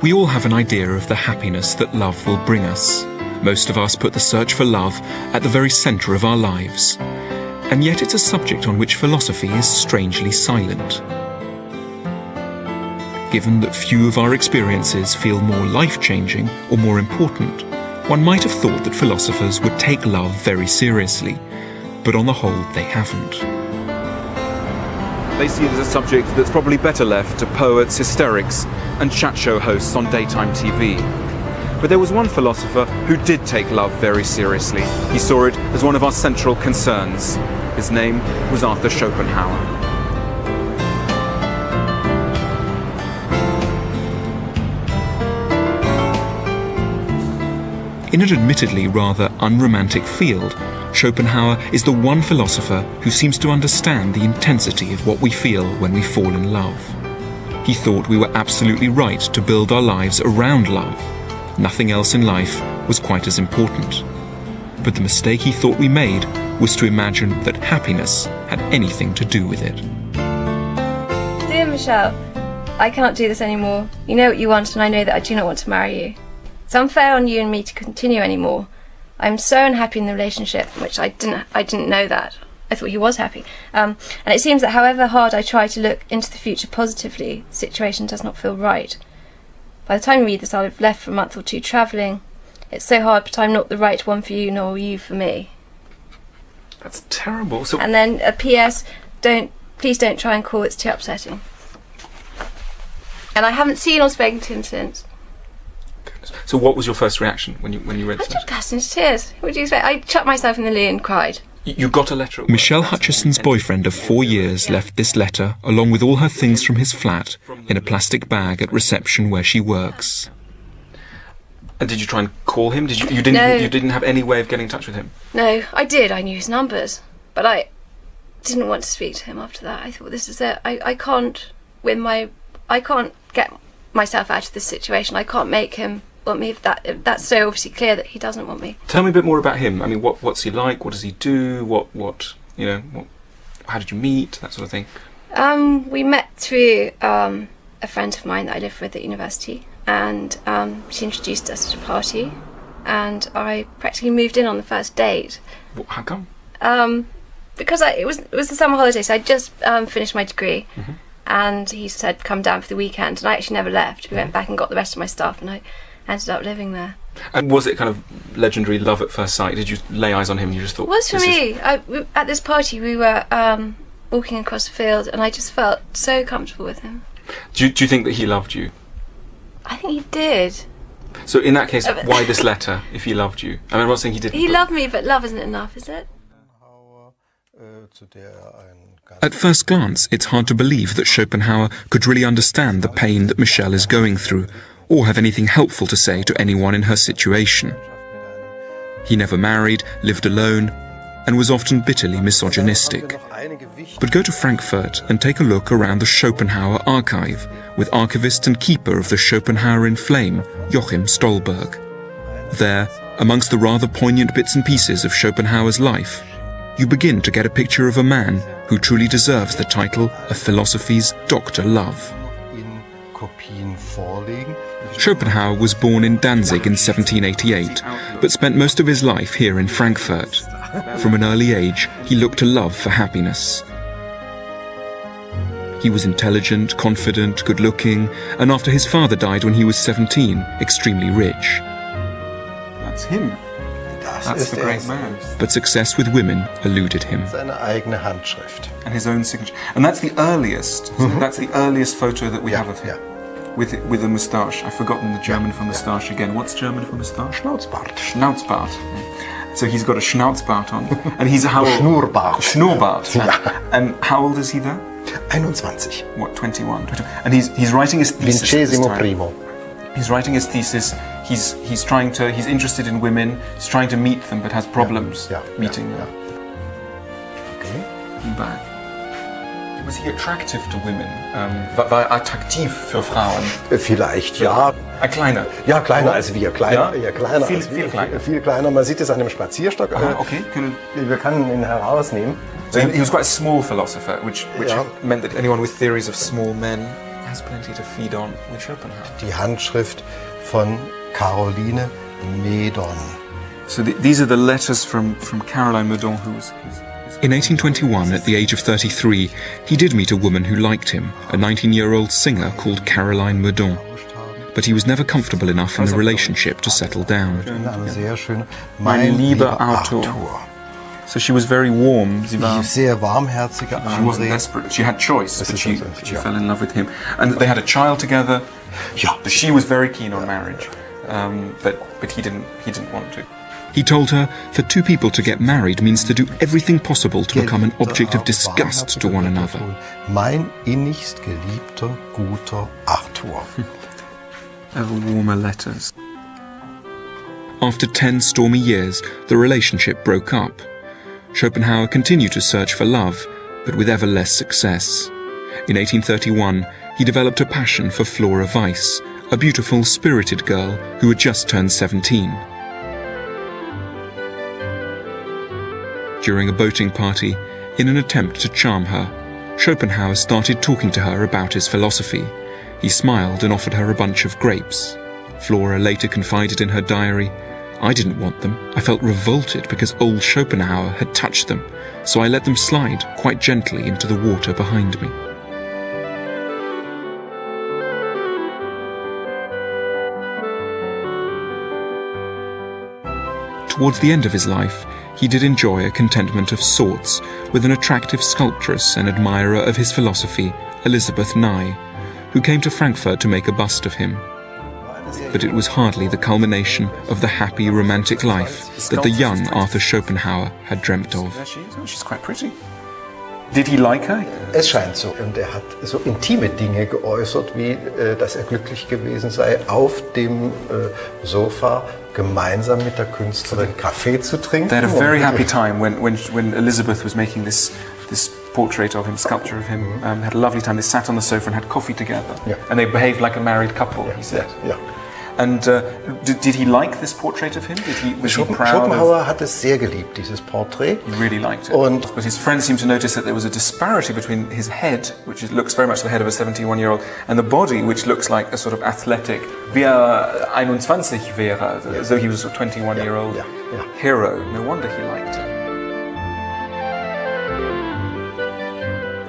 We all have an idea of the happiness that love will bring us. Most of us put the search for love at the very centre of our lives. And yet it's a subject on which philosophy is strangely silent. Given that few of our experiences feel more life-changing or more important, one might have thought that philosophers would take love very seriously, but on the whole they haven't. They see it as a subject that's probably better left to poets, hysterics, and chat show hosts on daytime TV. But there was one philosopher who did take love very seriously. He saw it as one of our central concerns. His name was Arthur Schopenhauer. In an admittedly rather unromantic field, Schopenhauer is the one philosopher who seems to understand the intensity of what we feel when we fall in love. He thought we were absolutely right to build our lives around love. Nothing else in life was quite as important. But the mistake he thought we made was to imagine that happiness had anything to do with it. Dear Michelle, I cannot do this anymore. You know what you want, and I know that I do not want to marry you. It's unfair on you and me to continue anymore. I'm so unhappy in the relationship, which I didn't know that. I thought he was happy. And it seems that however hard I try to look into the future positively, the situation does not feel right. By the time you read this, I'll have left for a month or two travelling. It's so hard, but I'm not the right one for you, nor you for me. That's terrible. So and then a P.S. Please don't try and call. It's too upsetting. And I haven't seen or spoken to him since. So what was your first reaction when you read I this? just burst into tears. What do you expect? I chucked myself in the loo and cried. You got a letter? Michelle Hutchison's boyfriend of 4 years left this letter, along with all her things from his flat, in a plastic bag at reception where she works. And did you try and call him? You didn't have any way of getting in touch with him? No, I did. I knew his numbers, but I didn't want to speak to him after that. I thought, this is it. I can't get myself out of this situation. I can't make him want me if that's so obviously clear that he doesn't want me. Tell me a bit more about him. I mean, what's he like? What does he do? How did you meet? That sort of thing. We met through a friend of mine that I lived with at university, and she introduced us at a party, and I practically moved in on the first date. How come? Because it was the summer holiday, so I just finished my degree. Mm-hmm. And he said, come down for the weekend, and I actually never left. We went back and got the rest of my stuff, and I ended up living there. And was it kind of legendary love at first sight? Did you lay eyes on him and you just thought... It was for me. At this party, we were walking across the field, and I just felt so comfortable with him. Do you think that he loved you? I think he did. So in that case, why this letter, if he loved you? I mean, I'm not saying he didn't. He loved me, but love isn't enough, is it? At first glance, it's hard to believe that Schopenhauer could really understand the pain that Michelle is going through, or have anything helpful to say to anyone in her situation. He never married, lived alone, and was often bitterly misogynistic. But go to Frankfurt and take a look around the Schopenhauer archive, with archivist and keeper of the Schopenhauer in Flame, Joachim Stolberg. There, amongst the rather poignant bits and pieces of Schopenhauer's life, you begin to get a picture of a man who truly deserves the title of philosophy's Dr. Love. Schopenhauer was born in Danzig in 1788, but spent most of his life here in Frankfurt. From an early age, he looked to love for happiness. He was intelligent, confident, good-looking, and after his father died when he was 17, extremely rich. That's him. That's the great man. But success with women eluded him. And his own signature. And that's the earliest. That's the earliest photo that we have of him. With a moustache. I've forgotten the German for moustache again. What's German for moustache? Schnauzbart. Schnauzbart. So he's got a Schnauzbart on. And he's how old? Schnurrbart. Schnurrbart. Ja. And how old is he there? 21. What, 21? And he's writing his thesis. Vincesimo primo. He's writing his thesis. He's interested in women. He's trying to meet them, but has problems meeting them. Okay. Back. Was he attractive to women? War attraktiv für Frauen? Vielleicht, ja. Kleiner? Ja, kleiner als wir. Kleiner, ja? Ja, kleiner Viel, als wir. kleiner. Viel kleiner. Man sieht es an dem Spazierstock. Okay. Wir können ihn herausnehmen. So he was quite a small philosopher, which meant that anyone with theories of small men has plenty to feed on with Schopenhauer. Die Handschrift von Caroline Medon. So these are the letters from Caroline Medon, who was his In 1821, at the age of 33, he did meet a woman who liked him, a 19-year-old singer called Caroline Medon. But he was never comfortable enough in the relationship to settle down. Mein lieber Arthur. So she was very warm. Sehr warmherzige She wasn't desperate. She had choice, but she fell in love with him. And they had a child together. Ja. She was very keen on marriage, but he didn't want to. He told her that two people to get married means to do everything possible to become an object of disgust to one another. Mein innigst geliebter, guter Arthur. Ever warmer letters. After 10 stormy years, the relationship broke up. Schopenhauer continued to search for love, but with ever less success. In 1831, he developed a passion for Flora Weiss, a beautiful, spirited girl who had just turned 17. During a boating party, in an attempt to charm her, Schopenhauer started talking to her about his philosophy. He smiled and offered her a bunch of grapes. Flora later confided in her diary, "I didn't want them. I felt revolted because old Schopenhauer had touched them, so I let them slide quite gently into the water behind me." Towards the end of his life, he did enjoy a contentment of sorts with an attractive sculptress and admirer of his philosophy, Elizabeth Nye, who came to Frankfurt to make a bust of him. But it was hardly the culmination of the happy romantic life that the young Arthur Schopenhauer had dreamt of. There she is. Oh, she's quite pretty. Did he like her? Es scheint so. Und hat so intime Dinge geäußert, wie dass glücklich gewesen sei, auf dem Sofa gemeinsam mit der Künstlerin Kaffee zu trinken. They had a very happy time when Elizabeth was making this portrait of him, sculpture of him. They had a lovely time. They sat on the sofa and had coffee together. Yeah. And they behaved like a married couple, he said. Ja. And did he like this portrait of him? Was he proud Schopenhauer of? hat es sehr geliebt, dieses Porträt. He really liked it. Und but his friends seemed to notice that there was a disparity between his head, which looks very much the head of a 71-year-old, and the body, which looks like a sort of athletic, wie 21 wäre, as though he was a 21-year-old hero. No wonder he liked it.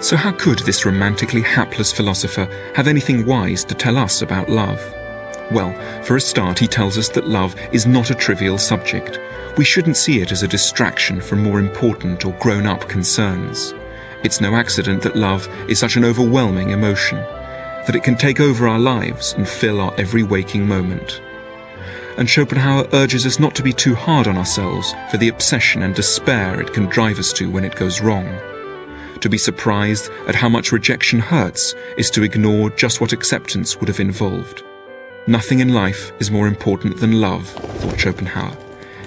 So how could this romantically hapless philosopher have anything wise to tell us about love? Well, for a start, he tells us that love is not a trivial subject. We shouldn't see it as a distraction from more important or grown-up concerns. It's no accident that love is such an overwhelming emotion, that it can take over our lives and fill our every waking moment. And Schopenhauer urges us not to be too hard on ourselves for the obsession and despair it can drive us to when it goes wrong. To be surprised at how much rejection hurts is to ignore just what acceptance would have involved. Nothing in life is more important than love, thought Schopenhauer,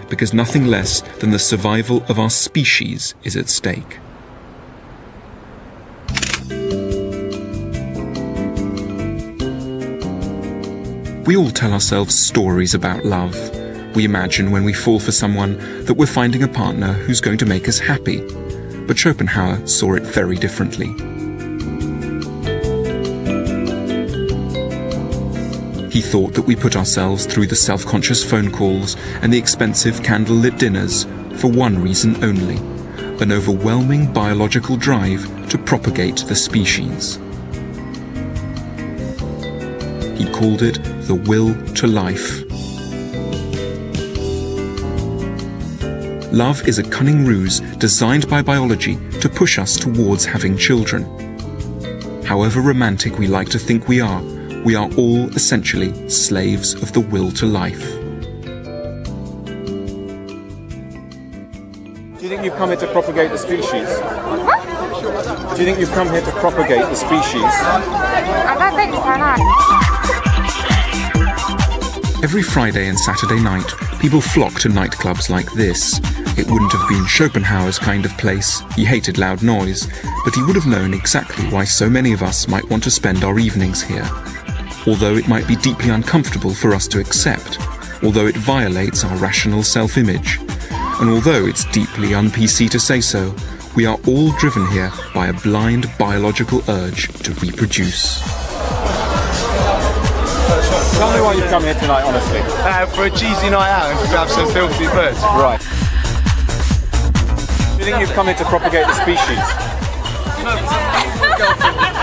because nothing less than the survival of our species is at stake. We all tell ourselves stories about love. We imagine when we fall for someone that we're finding a partner who's going to make us happy. But Schopenhauer saw it very differently. He thought that we put ourselves through the self-conscious phone calls and the expensive candlelit dinners for one reason only: an overwhelming biological drive to propagate the species. He called it the will to life. Love is a cunning ruse designed by biology to push us towards having children. However romantic we like to think we are all essentially slaves of the will to life. Do you think you've come here to propagate the species? Do you think you've come here to propagate the species? I don't think so, no. Every Friday and Saturday night, people flock to nightclubs like this. It wouldn't have been Schopenhauer's kind of place. He hated loud noise, but he would have known exactly why so many of us might want to spend our evenings here. Although it might be deeply uncomfortable for us to accept, although it violates our rational self-image, and although it's deeply un-PC to say so, we are all driven here by a blind biological urge to reproduce. Tell me why you've come here tonight, honestly. For a cheesy night out and to grab some filthy birds. Right. Do you think you've come here to propagate the species?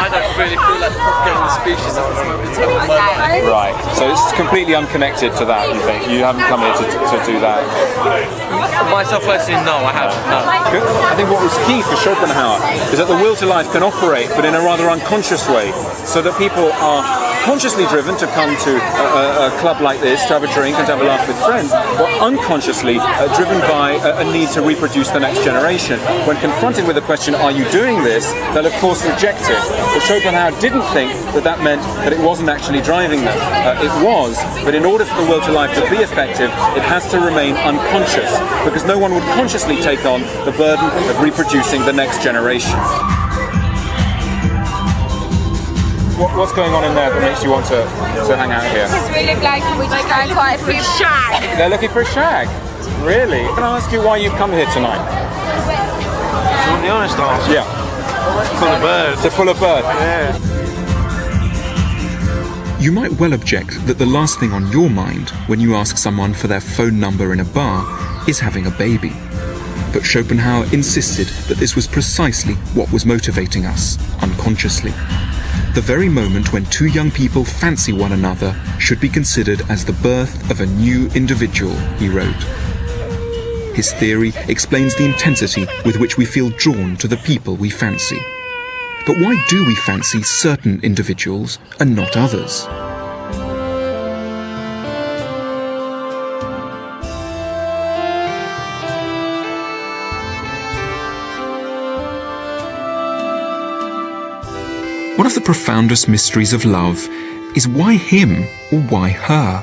I don't really feel like propagating the species at this moment in time of my life. Right. So it's completely unconnected to that, you think? You haven't come here to do that? Myself personally, no, I haven't. No. Good. I think what was key for Schopenhauer is that the will to life can operate, but in a rather unconscious way, so that people are consciously driven to come to a club like this, to have a drink and to have a laugh with friends, or unconsciously driven by a need to reproduce the next generation. When confronted with the question, are you doing this, they'll of course reject it. But Schopenhauer didn't think that that meant that it wasn't actually driving them. It was, but in order for the will to life to be effective, it has to remain unconscious, because no one would consciously take on the burden of reproducing the next generation. What's going on in there that makes you want to hang out here? Because we look like we're just going quite for a shag. They're looking for a shag? Really? Can I ask you why you've come here tonight? You want the honest answer? Yeah. Full of birds. To full of birds? Yeah. You might well object that the last thing on your mind when you ask someone for their phone number in a bar is having a baby. But Schopenhauer insisted that this was precisely what was motivating us, unconsciously. The very moment when two young people fancy one another should be considered as the birth of a new individual, he wrote. His theory explains the intensity with which we feel drawn to the people we fancy. But why do we fancy certain individuals and not others? One of the profoundest mysteries of love is why him or why her?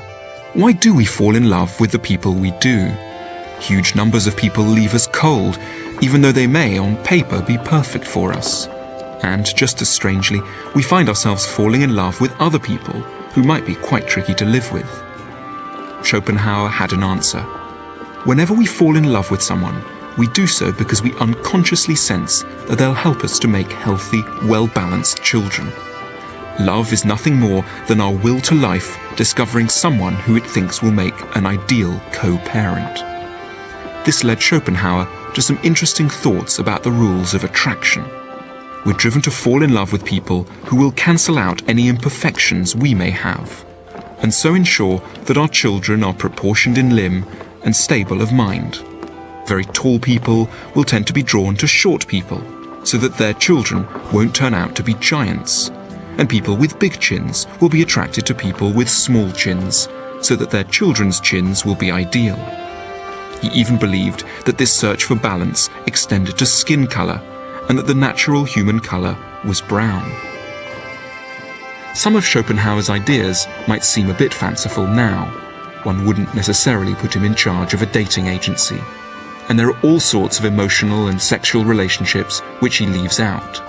Why do we fall in love with the people we do? Huge numbers of people leave us cold, even though they may, on paper, be perfect for us. And just as strangely, we find ourselves falling in love with other people who might be quite tricky to live with. Schopenhauer had an answer. Whenever we fall in love with someone, we do so because we unconsciously sense that they'll help us to make healthy, well-balanced children. Love is nothing more than our will to life discovering someone who it thinks will make an ideal co-parent. This led Schopenhauer to some interesting thoughts about the rules of attraction. We're driven to fall in love with people who will cancel out any imperfections we may have, and so ensure that our children are proportioned in limb and stable of mind. Very tall people will tend to be drawn to short people, so that their children won't turn out to be giants, and people with big chins will be attracted to people with small chins, so that their children's chins will be ideal. He even believed that this search for balance extended to skin colour, and that the natural human colour was brown. Some of Schopenhauer's ideas might seem a bit fanciful now. One wouldn't necessarily put him in charge of a dating agency. And there are all sorts of emotional and sexual relationships which he leaves out.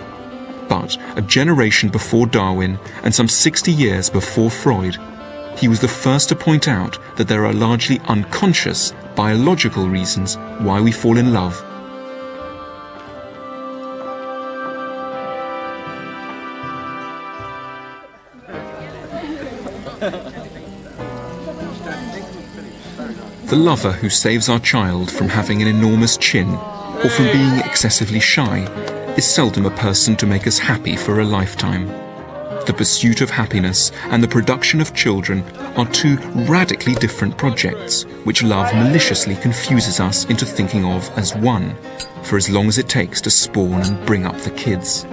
But a generation before Darwin and some 60 years before Freud, he was the first to point out that there are largely unconscious biological reasons why we fall in love. The lover who saves our child from having an enormous chin or from being excessively shy is seldom a person to make us happy for a lifetime. The pursuit of happiness and the production of children are two radically different projects, which love maliciously confuses us into thinking of as one, for as long as it takes to spawn and bring up the kids.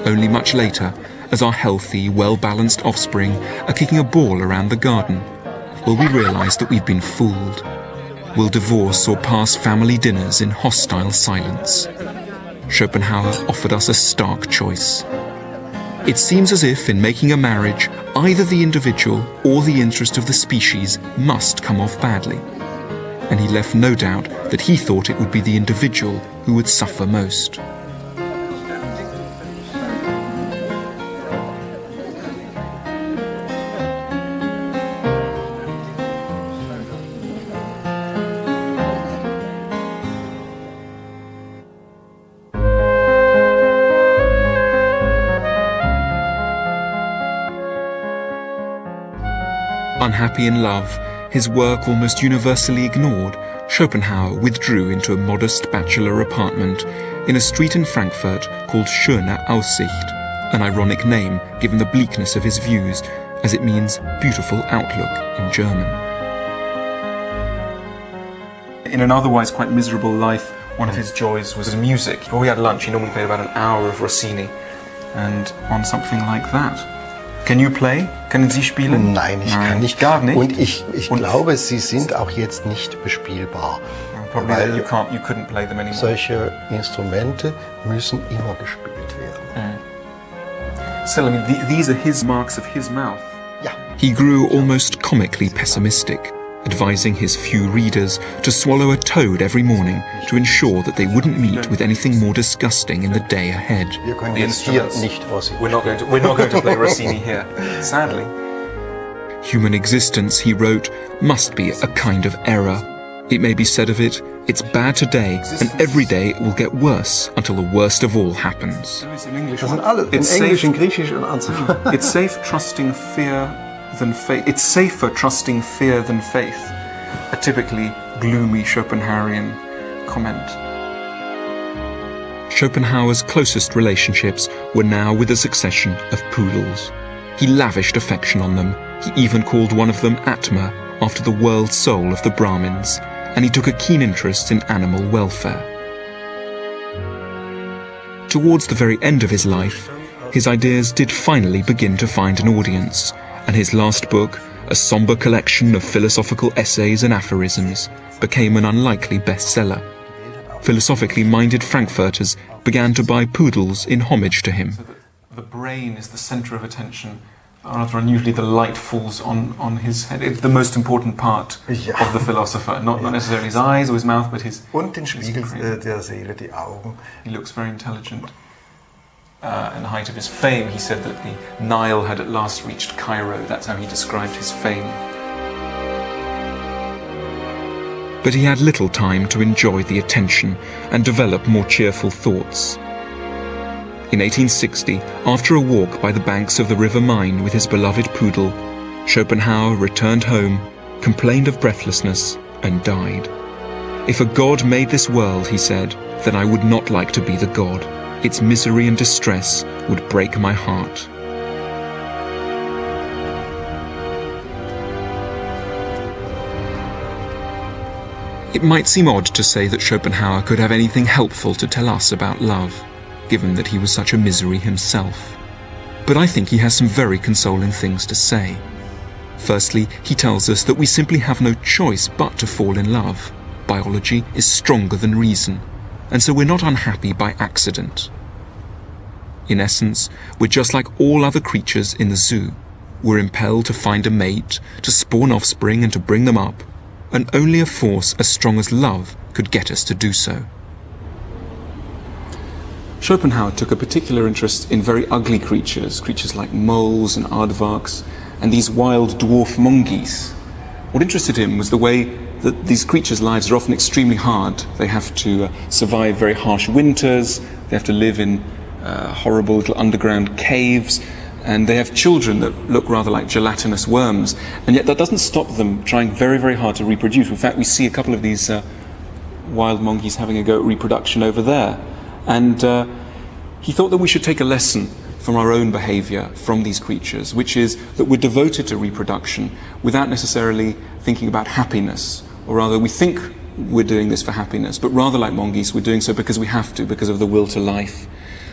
Only much later, as our healthy, well-balanced offspring are kicking a ball around the garden, will we realise that we've been fooled? Will divorce or pass family dinners in hostile silence? Schopenhauer offered us a stark choice. It seems as if in making a marriage, either the individual or the interest of the species must come off badly. And he left no doubt that he thought it would be the individual who would suffer most. unhappy in love, his work almost universally ignored, Schopenhauer withdrew into a modest bachelor apartment in a street in Frankfurt called Schöne Aussicht, an ironic name given the bleakness of his views, as it means beautiful outlook in German. In an otherwise quite miserable life, one of his joys was music. Before we had lunch, he normally played about an hour of Rossini, and on something like that. Can you play? Können Sie spielen? Nein, ich kann nicht. Gar nicht. Und ich glaube, sie sind auch jetzt nicht bespielbar. Probably that you couldn't play them anymore. Solche Instrumente müssen immer gespielt werden. Still, I mean, these are his marks of his mouth. Ja. He grew almost comically pessimistic, advising his few readers to swallow a toad every morning to ensure that they wouldn't meet with anything more disgusting in the day ahead. Wir können jetzt hier nicht Rossini. We're not going to play Rossini here, sadly. Human existence, he wrote, must be a kind of error. It may be said of it, it's bad today, and every day it will get worse until the worst of all happens. Das sind alle in Englisch, in Griechisch und Anzeigen. It's safe trusting fear than faith. It's safer trusting fear than faith. A typically gloomy Schopenhauerian comment. Schopenhauer's closest relationships were now with a succession of poodles. He lavished affection on them. He even called one of them Atma, after the world soul of the Brahmins, and he took a keen interest in animal welfare. Towards the very end of his life, his ideas did finally begin to find an audience, and his last book, a somber collection of philosophical essays and aphorisms, became an unlikely bestseller. Philosophically minded Frankfurters began to buy poodles in homage to him. So the brain is the centre of attention. Rather unusually, the light falls on his head. It's the most important part of the philosopher, not necessarily his eyes or his mouth, but his. Und den Spiegel der Seele, die Augen. He looks very intelligent. In the height of his fame, he said that the Nile had at last reached Cairo. That's how he described his fame. But he had little time to enjoy the attention and develop more cheerful thoughts. In 1860, after a walk by the banks of the River Main with his beloved poodle, Schopenhauer returned home, complained of breathlessness, and died. If a god made this world, he said, then I would not like to be the god. Its misery and distress would break my heart. It might seem odd to say that Schopenhauer could have anything helpful to tell us about love, given that he was such a misery himself. But I think he has some very consoling things to say. Firstly, he tells us that we simply have no choice but to fall in love. Biology is stronger than reason, and so we're not unhappy by accident. In essence, we're just like all other creatures in the zoo. We're impelled to find a mate, to spawn offspring and to bring them up, and only a force as strong as love could get us to do so. Schopenhauer took a particular interest in very ugly creatures like moles and aardvarks, and these wild dwarf monkeys. What interested him was the way that these creatures' lives are often extremely hard. They have to survive very harsh winters, they have to live in horrible little underground caves, and they have children that look rather like gelatinous worms, and yet that doesn't stop them trying very, very hard to reproduce. In fact, we see a couple of these wild monkeys having a go at reproduction over there. And he thought that we should take a lesson from our own behaviour from these creatures, which is that we're devoted to reproduction without necessarily thinking about happiness, or rather we think we're doing this for happiness, but rather like monkeys, we're doing so because we have to, because of the will to life.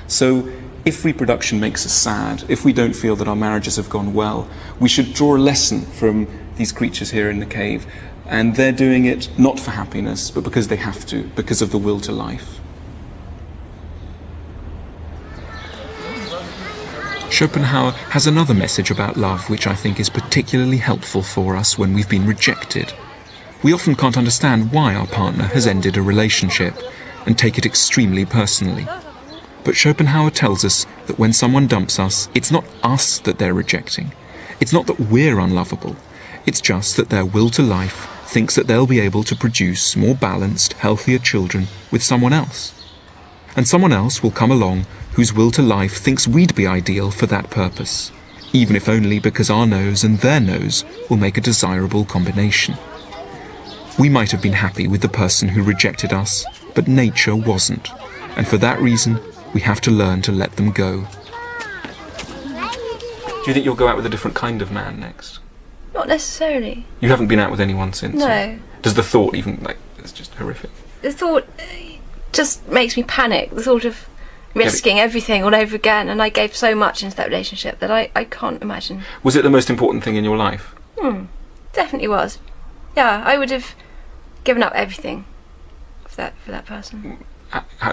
So if reproduction makes us sad, if we don't feel that our marriages have gone well, we should draw a lesson from these creatures here in the cave, and they're doing it not for happiness, but because they have to, because of the will to life. Schopenhauer has another message about love which I think is particularly helpful for us when we've been rejected. We often can't understand why our partner has ended a relationship and take it extremely personally. But Schopenhauer tells us that when someone dumps us, it's not us that they're rejecting. It's not that we're unlovable. It's just that their will to life thinks that they'll be able to produce more balanced, healthier children with someone else. And someone else will come along whose will to life thinks we'd be ideal for that purpose. even if only because our nose and their nose will make a desirable combination. We might have been happy with the person who rejected us, but nature wasn't, and for that reason, we have to learn to let them go. Do you think you'll go out with a different kind of man next? Not necessarily. You haven't been out with anyone since? No. Does the thought even, like, it's just horrific? The thought just makes me panic, the thought of risking everything all over again, and I gave so much into that relationship that I can't imagine. Was it the most important thing in your life? Definitely was. Yeah, I would have given up everything for that person.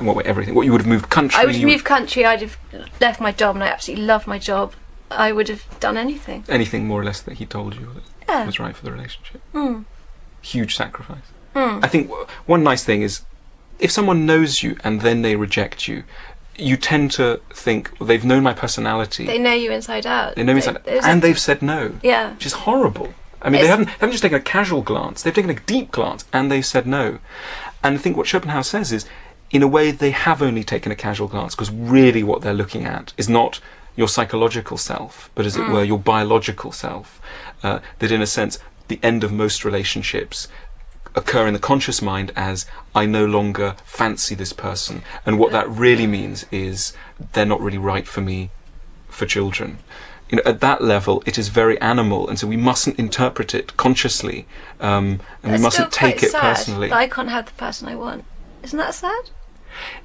What way, everything? What, you would have moved country? I would have moved country, I'd have left my job, and I absolutely love my job. I would have done anything. Anything more or less that he told you that was right for the relationship? Huge sacrifice. I think one nice thing is, if someone knows you and then they reject you, you tend to think, well, they've known my personality. They know you inside out. They know me inside out. And they've said no. Yeah. Which is horrible. I mean, they haven't just taken a casual glance, they've taken a deep glance and they've said no. And I think what Schopenhauer says is, in a way, they have only taken a casual glance, because really what they're looking at is not your psychological self, but as it were, your biological self. That in a sense, the end of most relationships occur in the conscious mind as, I no longer fancy this person. And what that really means is, they're not really right for me for children. You know, at that level, it is very animal, and so we mustn't interpret it consciously, and we mustn't take it personally. That I can't have the person I want. Isn't that sad?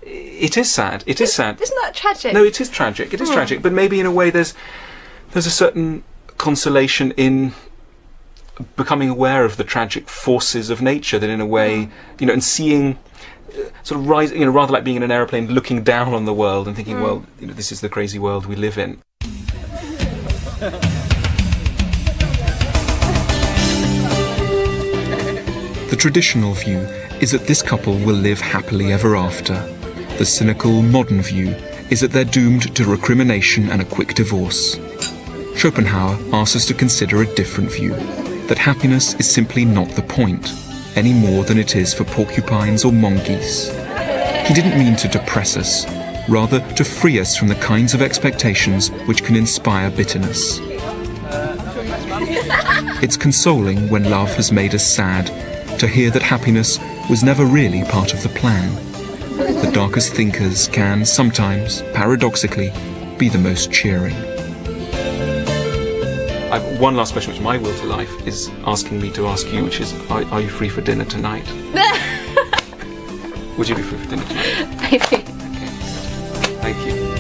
It is sad. It is sad. Isn't that tragic? No, it is tragic. It is tragic. But maybe in a way, there's a certain consolation in becoming aware of the tragic forces of nature. That in a way, you know, and seeing, sort of rising, you know, rather like being in an aeroplane, looking down on the world and thinking, well, you know, this is the crazy world we live in. The traditional view is that this couple will live happily ever after. The cynical, modern view is that they're doomed to recrimination and a quick divorce. Schopenhauer asks us to consider a different view, that happiness is simply not the point, any more than it is for porcupines or monkeys. He didn't mean to depress us, rather to free us from the kinds of expectations which can inspire bitterness. It's consoling when love has made us sad, to hear that happiness was never really part of the plan. The darkest thinkers can sometimes, paradoxically, be the most cheering. I've one last question, which my will to life is asking me to ask you, which is, are you free for dinner tonight? Would you be free for dinner tonight? Maybe. Okay. Thank you.